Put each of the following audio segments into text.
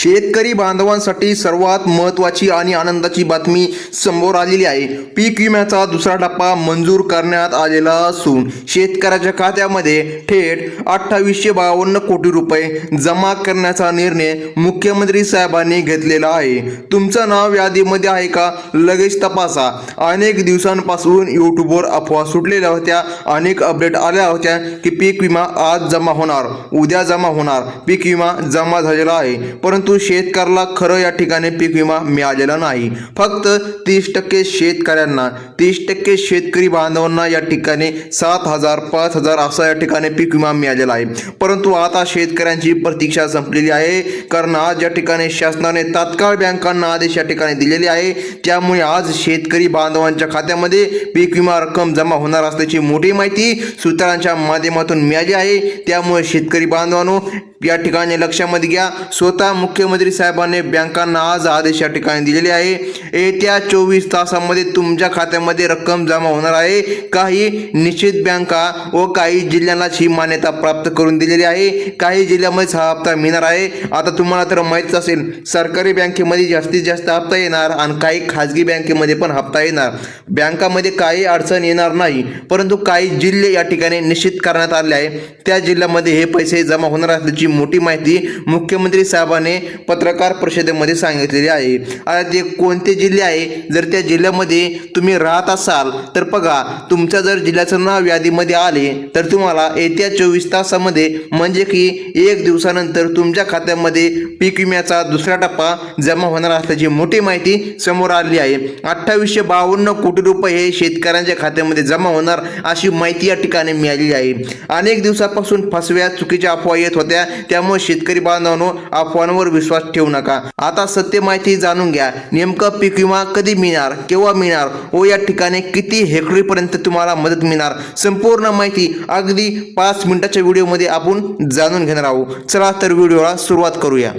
शेतकरी बांधवांसाठी सर्वात महत्त्वाची आणि आनंदाची बातमी समोर आलेली आहे। पीक विम्याचा दुसरा टप्पा मंजूर करण्यात आलेला असून शेतकऱ्याच्या खात्यामध्ये थेट 2852 कोटी रुपये जमा करण्याचा निर्णय मुख्यमंत्री साहेबांनी घेतलेला आहे। तुमचं नाव यादीमध्ये आहे का? लगेच तपासा। अनेक दिवसांपासून यूट्यूबवर अफवा सुटलेल्या होत्या, अनेक अपडेट आल्या होत्या की पीक विमा आज जमा होणार, उद्या जमा होणार। पीक विमा जमा झालेला आहे, परंतु शेतकऱ्याला खरं या ठिकाणी पीक विमा मिळालेला नाही। फक्त 30% शेतकऱ्यांना, 30% शेतकरी बांधवांना या ठिकाणी 7,000 5,000 असा या ठिकाणी पीक विमा मिळालेला आहे। परंतु आता शेतकऱ्यांची प्रतीक्षा संपलेली आहे, कारण आज या ठिकाणी शासनाने तात्काळ बँकांना आदेश या ठिकाणी दिलेले आहे। त्यामुळे आज शेतकरी बांधवांच्या खात्यामध्ये पीक विमा रक्कम जमा होणार असल्याची मोठी माहिती सूत्रांच्या माध्यमातून मिळाली आहे। त्यामुळे शेतकरी बांधवांनो या ठिकाणी लक्षामध्ये घ्या, स्वतः मुख्यमंत्री साहेबांनी बँकांना आज आदेश या ठिकाणी दिलेले आहे। येत्या 24 तासामध्ये तुमच्या खात्यामध्ये रक्कम जमा होणार आहे। काही निश्चित बँका व काही जिल्ह्यांना ही मान्यता प्राप्त करून दिलेली आहे। काही जिल्ह्यामध्ये हा हप्ता मिळणार आहे। आता तुम्हाला तर माहितीच असेल, सरकारी बँकेमध्ये जास्तीत जास्त हप्ता येणार आणि काही खाजगी बँकेमध्ये पण हप्ता येणार। बँकामध्ये काही अडचण येणार नाही, परंतु काही जिल्हे या ठिकाणी निश्चित करण्यात आले आहे। त्या जिल्ह्यामध्ये हे पैसे जमा होणार असल्याची मोठी माहिती मुख्यमंत्री साहेबांनी पत्रकार परिषदेमध्ये सांगितलेली आहे। आता ते कोणते जिल्हे आहे, जर त्या जिल्ह्यामध्ये तुम्ही राहत असाल तर बघा, तुमच्या जर जिल्ह्याचं नाव यादीमध्ये आले तर तुम्हाला येत्या 24 तासामध्ये म्हणजे की 1 दिवसानंतर तुमच्या खात्यामध्ये पीक विम्याचा दुसरा टप्पा जमा होणार असल्याची मोठी माहिती समोर आली आहे। 2852 कोटी रुपये हे शेतकऱ्यांच्या खात्यामध्ये जमा होणार अशी माहिती या ठिकाणी मिळालेली आहे। अनेक दिवसापासून फसव्या चुकीच्या अफवा येत होत्या, त्यामुळे शेतकरी बांधवांनो अफवांवर विश्वास ठेवू नका। आता सत्य माहिती जाणून घ्या, नेमकं पीक विमा कधी मिळणार, केव्हा मिळणार व या ठिकाणी किती हेक्टरीपर्यंत तुम्हाला मदत मिळणार, संपूर्ण माहिती अगदी 5 मिनिटाच्या व्हिडिओमध्ये आपण जाणून घेणार आहोत। चला तर व्हिडिओला सुरुवात करूया।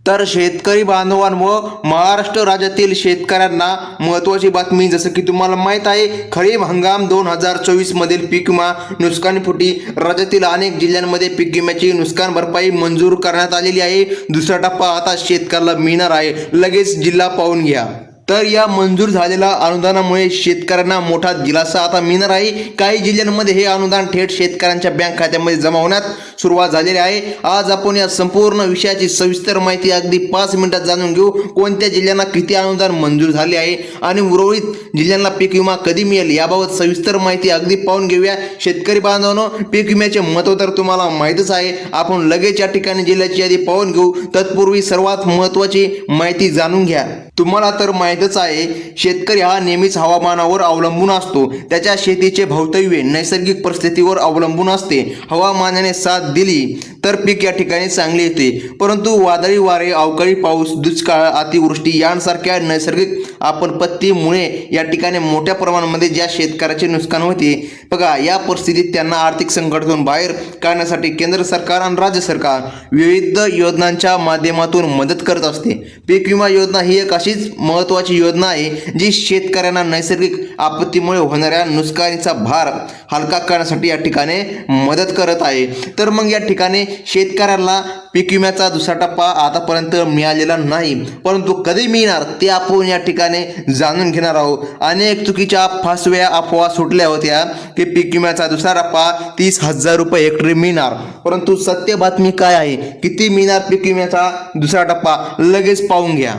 तर शेतकरी बांधवांवर महाराष्ट्र राज्यातील शेतकऱ्यांना महत्त्वाची बातमी, जसं की तुम्हाला माहीत आहे, खरीप हंगाम 2024 मधील पीक विमा नुकसानीपोटी राज्यातील अनेक जिल्ह्यांमध्ये पीक विम्याची नुकसान भरपाई मंजूर करण्यात आलेली आहे। दुसरा टप्पा आता शेतकऱ्याला मिळणार आहे, लगेच जिल्हा पाहून घ्या। तर या मंजूर झालेल्या अनुदानामुळे शेतकऱ्यांना मोठा दिलासा आता मिळणार आहे। काही जिल्ह्यांमध्ये हे अनुदान थेट शेतकऱ्यांच्या बँक खात्यामध्ये जमा होण्यास सुरुवात झालेली आहे। आज आपण या संपूर्ण विषयाची सविस्तर माहिती अगदी 5 मिनिटात जाणून घेऊ। कोणत्या जिल्ह्यांना किती अनुदान मंजूर झाले आहे आणि उर्वरित जिल्ह्यांना पीक विमा कधी मिळेल याबाबत सविस्तर माहिती अगदी पाहून घेऊया। शेतकरी बांधवांनो, पीक विम्याचे महत्त्व तर तुम्हाला माहीतच आहे। आपण लगेच या ठिकाणी जिल्ह्याची यादी पाहून घेऊ। तत्पूर्वी सर्वात महत्त्वाची माहिती जाणून घ्या। तुम्हाला तर माहीतच आहे, शेतकरी हा नेहमीच हवामानावर अवलंबून असतो। त्याच्या शेतीचे भवितव्य नैसर्गिक परिस्थितीवर अवलंबून असते। हवामानाने साथ दिली तर पीक या ठिकाणी चांगले येते, परंतु वादळी वारे, अवकाळी पाऊस, दुष्काळ, अतिवृष्टी यांसारख्या नैसर्गिक आपत्तीमुळे या ठिकाणी मोठ्या प्रमाणामध्ये ज्या शेतकऱ्याचे नुकसान होते बघा, या परिस्थितीत त्यांना आर्थिक संकटातून बाहेर काढण्यासाठी केंद्र सरकार आणि राज्य सरकार विविध योजनांच्या माध्यमातून मदत करत असते। पीक विमा योजना ही एक अशीच महत्त्वाची योजना आहे जी शेतकऱ्यांना नैसर्गिक आपत्तीमुळे होणाऱ्या नुकसानीचा भार हलका करण्यासाठी या ठिकाणी मदत करत आहे। तर मग या ठिकाणी शेतकऱ्यांना पीक विम्याचा दुसरा टप्पा आतापर्यंत मिळालेला नाही, परंतु कधी मिळणार ते आपण या ठिकाणी जाणून घेणार आहोत। अनेक चुकीच्या फसव्या अफवा सुटल्या होत्या की पीक विम्याचा दुसरा टप्पा 30,000 रुपये हेक्टरी मिळणार, परंतु सत्य बातमी काय आहे, किती मिळणार पीक विम्याचा दुसरा टप्पा, लगेच पाहून घ्या।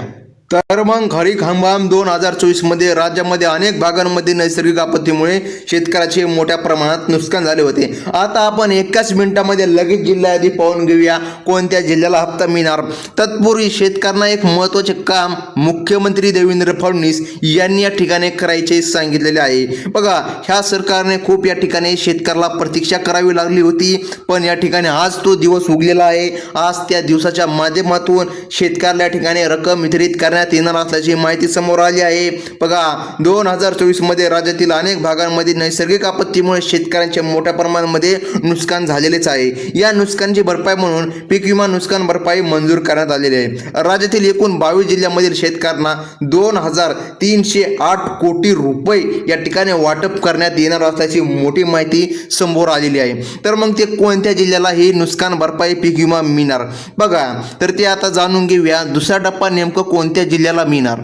तर मग खरीप हंगाम 2024 मध्ये राज्यामध्ये अनेक भागांमध्ये नैसर्गिक आपत्तीमुळे शेतकऱ्याचे मोठ्या प्रमाणात नुकसान झाले होते। आता आपण एकाच मिनिटामध्ये लगेच जिल्हा यादी पाहून घेऊया, कोणत्या जिल्ह्याला हप्ता मिळणार। तत्पूर्वी शेतकऱ्यांना एक महत्त्वाचे काम मुख्यमंत्री देवेंद्र फडणवीस यांनी या ठिकाणी करायचे सांगितलेले आहे। बघा, ह्या सरकारने खूप या ठिकाणी शेतकऱ्याला प्रतीक्षा करावी लागली होती, पण या ठिकाणी आज तो दिवस उगलेला आहे। आज त्या दिवसाच्या माध्यमातून शेतकऱ्याला या ठिकाणी रक्कम वितरित करण्यात करण्यात येणार असल्याची माहिती समोर आली आहे। बघा 2024 मध्ये राज्यातील अनेक भागांमध्ये नैसर्गिक आपत्तीमुळे शेतकऱ्यांचे मोठ्या प्रमाणामध्ये नुकसान झालेलेच आहे। या नुकसानीची भरपाई म्हणून पीक विमा नुकसान भरपाई मंजूर करण्यात आलेली आहे। राज्यातील एकूण 22 जिल्ह्यांमधील शेतकऱ्यांना 2308 कोटी रुपये या ठिकाणी वाटप करण्यात येणार असल्याची मोठी माहिती समोर आलेली आहे। तर मग ते कोणत्या जिल्ह्याला ही नुकसान भरपाई पीक विमा मिळणार बघा, तर ते आता जाणून घेऊया दुसरा टप्पा नेमकं कोणत्या जिल्ह्याला मिळणार।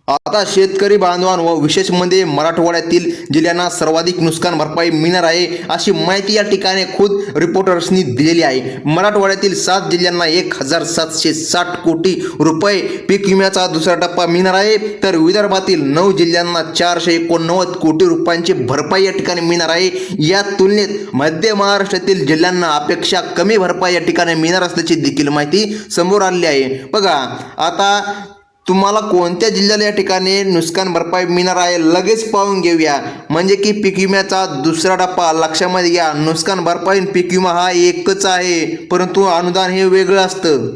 आता शेतकरी बांधवांनो विशेष म्हणजे मराठवाड्यातील जिल्ह्यांना सर्वाधिक नुकसान भरपाई मिळणार आहे अशी माहिती या ठिकाणी खुद रिपोर्टर्सनी दिलेली आहे। मराठवाड्यातील 7 जिल्ह्यांना 1760 कोटी रुपये पीक विम्याचा दुसरा टप्पा मिळणार आहे, तर विदर्भातील 9 जिल्ह्यांना 489 कोटी रुपयांची भरपाई या ठिकाणी मिळणार आहे। या तुलनेत मध्य महाराष्ट्रातील जिल्ह्यांना अपेक्षा कमी भरपाई या ठिकाणी मिळणार असल्याची देखील माहिती समोर आली आहे। बघा आता तुम्हाला कोणत्या जिल्ह्याला या ठिकाणी नुकसान भरपाई मिळणार आहे लगेच पाहून घेऊया। म्हणजे की पीक विम्याचा दुसरा टप्पा लक्षामध्ये घ्या, नुकसान भरपाई पीक विमा हा एकच आहे, परंतु अनुदान हे वेगळं असतं।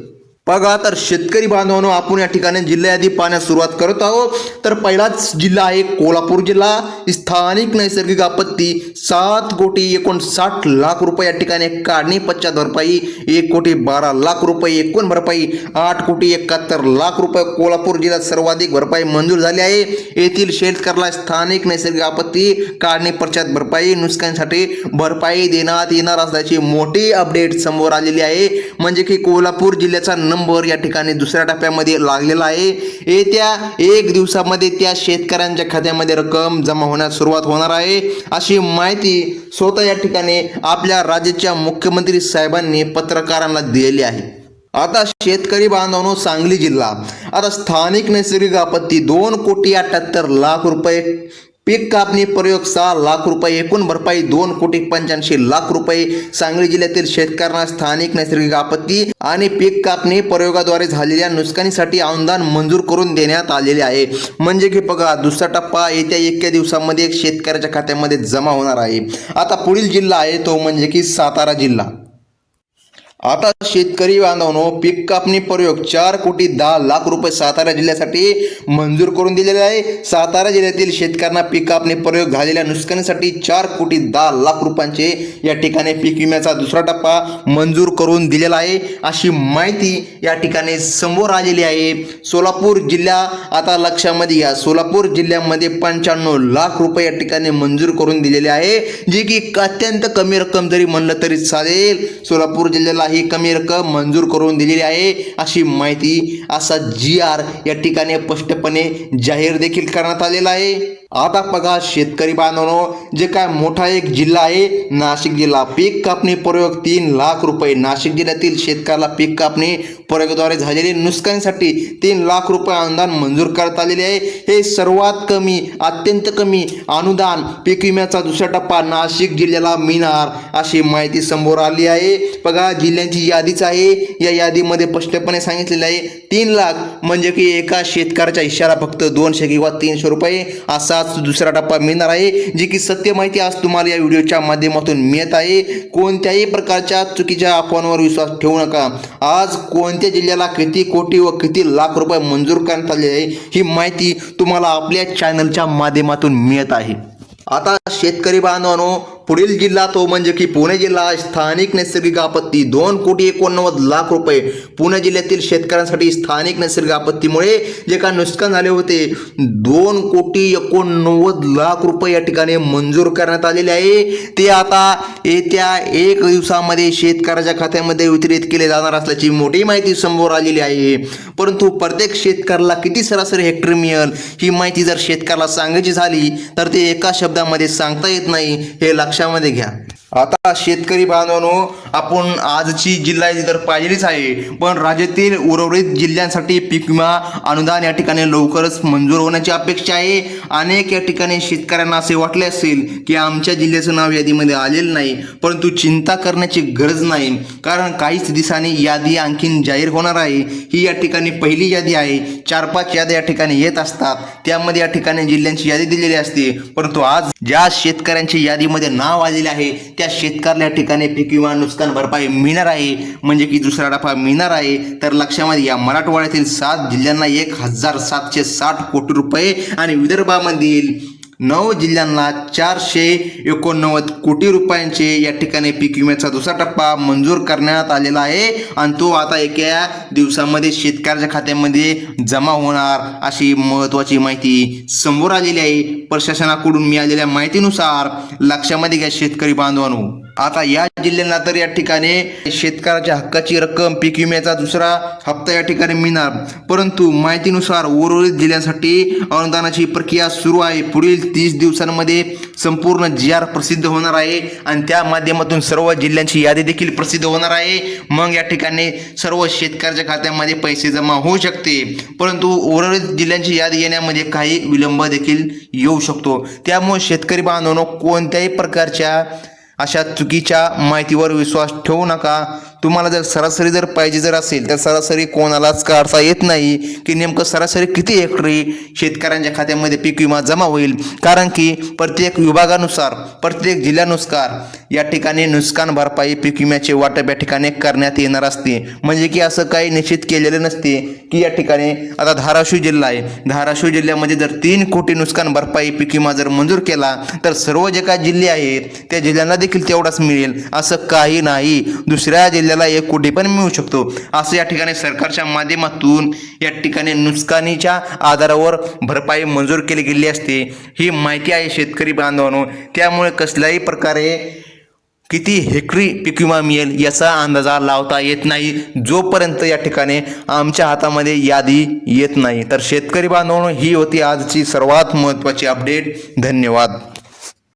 बघा तर शेतकरी बांधवांनो आपण या ठिकाणी जिल्हा यादी पाहण्यास सुरुवात करत आहोत। तर पहिलाच जिल्हा आहे कोल्हापूर जिल्हा। स्थानिक नैसर्गिक आपत्ती 7,59,00,000 रुपये या ठिकाणी काढणी पश्चात भरपाई, 1,12,00,000 रुपये एकूण भरपाई, 8,71,00,000 रुपये कोल्हापूर जिल्ह्यात सर्वाधिक भरपाई मंजूर झाली आहे। येथील शेतकऱ्याला स्थानिक नैसर्गिक आपत्ती काढणी पश्चात भरपाई नुकसानीसाठी भरपाई देण्यात येणार असल्याची मोठी अपडेट समोर आलेली आहे। म्हणजे की कोल्हापूर जिल्ह्याचा नंबर या ठिकाणी दुसऱ्या टप्प्यामध्ये लागलेला आहे। येत्या 1 दिवसामध्ये त्या शेतकऱ्यांच्या खात्यामध्ये रक्कम जमा होण्यास सुरुवात होणार आहे अशी माहिती स्वतः या ठिकाणी आपल्या राज्याच्या मुख्यमंत्री साहेबांनी पत्रकारांना दिलेली आहे। आता शेतकरी बांधवांनो सांगली जिल्हा, आता स्थानिक नैसर्गिक आपत्ती 2,78,00,000 रुपये, पीक कापणी प्रयोग 6 लाख रुपये, एकूण भरपाई 2,85,00,000 रुपये। सांगली जिल्ह्यातील शेतकऱ्यांना स्थानिक नैसर्गिक आपत्ती आणि पीक कापणी प्रयोगाद्वारे झालेल्या नुकसानीसाठी अनुदान मंजूर करून देण्यात आलेले आहे। म्हणजे की बघा दुसरा टप्पा येत्या 1 दिवसामध्ये शेतकऱ्याच्या खात्यामध्ये जमा होणार आहे। आता पुढील जिल्हा आहे तो म्हणजे की सातारा जिल्हा। आता शेतकरी बांधवांनो पीक कापणी प्रयोग 4,10,00,000 रुपये सातारा जिल्ह्यासाठी मंजूर करून दिलेले आहे। सातारा जिल्ह्यातील शेतकऱ्यांना पीक कापणी प्रयोग झालेल्या नुकसानीसाठी 4,10,00,000 रुपयांचे या ठिकाणी पीक विम्याचा दुसरा टप्पा मंजूर करून दिलेला आहे अशी माहिती या ठिकाणी समोर आलेली आहे। सोलापूर जिल्हा आता लक्षामध्ये घ्या, सोलापूर जिल्ह्यामध्ये 95,00,000 रुपये या ठिकाणी मंजूर करून दिलेले आहे, जे की अत्यंत कमी रक्कम जरी म्हणलं तरी चालेल। सोलापूर जिल्ह्याला ही कमी रक्कम मंजूर करून दिलेली आहे अशी माहिती असा GR या ठिकाणी स्पष्टपणे जाहीर देखील करण्यात आलेला आहे। आता बघा शेतकरी बांधवांनो जे काय मोठा एक जिल्हा आहे नाशिक जिल्हा, पीक कापणी प्रयोग 3 लाख रुपये। नाशिक जिल्ह्यातील शेतकऱ्याला पीक कापणी प्रयोगाद्वारे झालेले नुकसानीसाठी 3 लाख रुपये अनुदान मंजूर करण्यात आलेले आहे। हे सर्वात कमी अत्यंत कमी अनुदान पीक विम्याचा दुसरा टप्पा नाशिक जिल्ह्याला मिळणार अशी माहिती समोर आली आहे। बघा जिल्ह्यांची यादीच आहे, या यादीमध्ये स्पष्टपणे सांगितलेलं आहे 3 लाख म्हणजे की एका शेतकऱ्याच्या हिश्श्याला फक्त 200 किंवा 300 रुपये असा दुसरा टप्पा मिळणार आहे, जी की सत्य माहिती आज तुम्हाला या व्हिडिओच्या माध्यमातून मिळत आहे। कोणत्याही प्रकारच्या चुकीच्या अफवांवर विश्वास ठेवू नका। आज कोणत्या जिल्ह्याला किती कोटी व किती लाख रुपये मंजूर करण्यात आले आहे ही माहिती तुम्हाला आपल्या चॅनलच्या माध्यमातून मिळत आहे। आता शेतकरी बांधवांनो पुढील जिल्हा तो म्हणजे की पुणे जिल्हा। स्थानिक नैसर्गिक आपत्ती 2,89,00,000 रुपये। पुणे जिल्ह्यातील शेतकऱ्यांसाठी स्थानिक नैसर्गिक आपत्तीमुळे जे काय नुकसान झाले होते 2,89,00,000 रुपये या ठिकाणी मंजूर करण्यात आलेले आहे। ते आता येत्या 1 दिवसामध्ये शेतकऱ्याच्या खात्यामध्ये वितरित केले जाणार असल्याची मोठी माहिती समोर आलेली आहे। परंतु प्रत्येक शेतकऱ्याला किती सरासरी हेक्टर मिळेल ही माहिती जर शेतकऱ्याला सांगायची झाली तर ते एका शब्दामध्ये सांगता येत नाही, हे लक्षामध्ये घ्या। आता शेतकरी बांधवांनो आपण आजची जिल्हा यादी तर पाहिलीच आहे, पण राज्यातील उर्वरित जिल्ह्यांसाठी पीक विमा अनुदान या ठिकाणी लवकरच मंजूर होण्याची अपेक्षा आहे। अनेक या ठिकाणी शेतकऱ्यांना असे वाटले असेल की आमच्या जिल्ह्याचं नाव यादीमध्ये आलेलं नाही, परंतु चिंता करण्याची गरज नाही, कारण काहीच दिवसांनी यादी आणखीन जाहीर होणार आहे। ही या ठिकाणी पहिली यादी आहे। 4-5 याद्या या ठिकाणी येत असतात, त्यामध्ये या ठिकाणी जिल्ह्यांची यादी दिलेली असते, परंतु आज ज्या शेतकऱ्यांची यादीमध्ये नाव आलेले आहे त्या शेतकऱ्याला या ठिकाणी पीक विमा नुकसान भरपाई मिळणार आहे, म्हणजे की दुसरा टप्पा मिळणार आहे. तर लक्षामध्ये या मराठवाड्यातील 7 जिल्ह्यांना 1,760 कोटी रुपये आणि विदर्भामधील 9 जिल्ह्यांना 489 कोटी रुपयांचे या ठिकाणी पीक विम्याचा दुसरा टप्पा मंजूर करण्यात आलेला आहे आणि तो आता एका दिवसामध्ये शेतकऱ्याच्या खात्यामध्ये जमा होणार अशी महत्त्वाची माहिती समोर आलेली आहे. प्रशासनाकडून मिळालेल्या माहितीनुसार लक्षामध्ये घ्या शेतकरी बांधवांनो. आता या जिल्ह्यांना तर या ठिकाणी शेतकऱ्याच्या हक्काची रक्कम पीक विम्याचा दुसरा हप्ता या ठिकाणी मिळणार, परंतु माहितीनुसार उर्वरित जिल्ह्यांसाठी अनुदानाची प्रक्रिया सुरू आहे. पुढील 30 दिवसांमध्ये संपूर्ण GR प्रसिद्ध होणार आहे आणि त्या माध्यमातून सर्व जिल्ह्यांची यादी देखील प्रसिद्ध होणार आहे. मग या ठिकाणी सर्व शेतकऱ्याच्या खात्यामध्ये पैसे जमा होऊ शकते, परंतु उर्वरित जिल्ह्यांची यादी येण्यामध्ये काही विलंब देखील येऊ शकतो. त्यामुळे शेतकरी बांधवांनो, कोणत्याही प्रकारच्या अशा चुकीच्या माहितीवर विश्वास ठेवू नका. तुम्हाला जर सरासरी जर पाहिजे जर असेल तर सरासरी कोणालाच काढता येत नाही की नेमकं सरासरी किती हेक्टरी शेतकऱ्यांच्या खात्यामध्ये पीक विमा जमा होईल, कारण की प्रत्येक विभागानुसार प्रत्येक जिल्ह्यानुसार या ठिकाणी नुकसान भरपाई पीक विम्याचे वाटप या ठिकाणी करण्यात येणार असते. म्हणजे की असं काही निश्चित केलेलं नसते की या ठिकाणी आता धाराशिव जिल्हा आहे, धाराशिव जिल्ह्यामध्ये जर 3 कोटी नुकसान भरपाई पीक विमा जर मंजूर केला तर सर्व जे काही जिल्हे आहेत त्या जिल्ह्यांना देखील तेवढाच मिळेल असं काही नाही. दुसऱ्या जिल्ह्याला 1 कोटी पण मिळू शकतो असं या ठिकाणी सरकारच्या माध्यमातून या ठिकाणी नुकसानीच्या आधारावर भरपाई मंजूर केली गेली असते. ही माहिती आहे शेतकरी बांधवांनो. त्यामुळे कसल्याही प्रकारे किती हेक्टरी पीक विमा मिळेल याचा अंदाजा लावता येत नाही जोपर्यंत या ठिकाणी आमच्या हातामध्ये यादी येत नाही. तर शेतकरी बांधवांनो, ही होती आजची सर्वात महत्त्वाची अपडेट. धन्यवाद.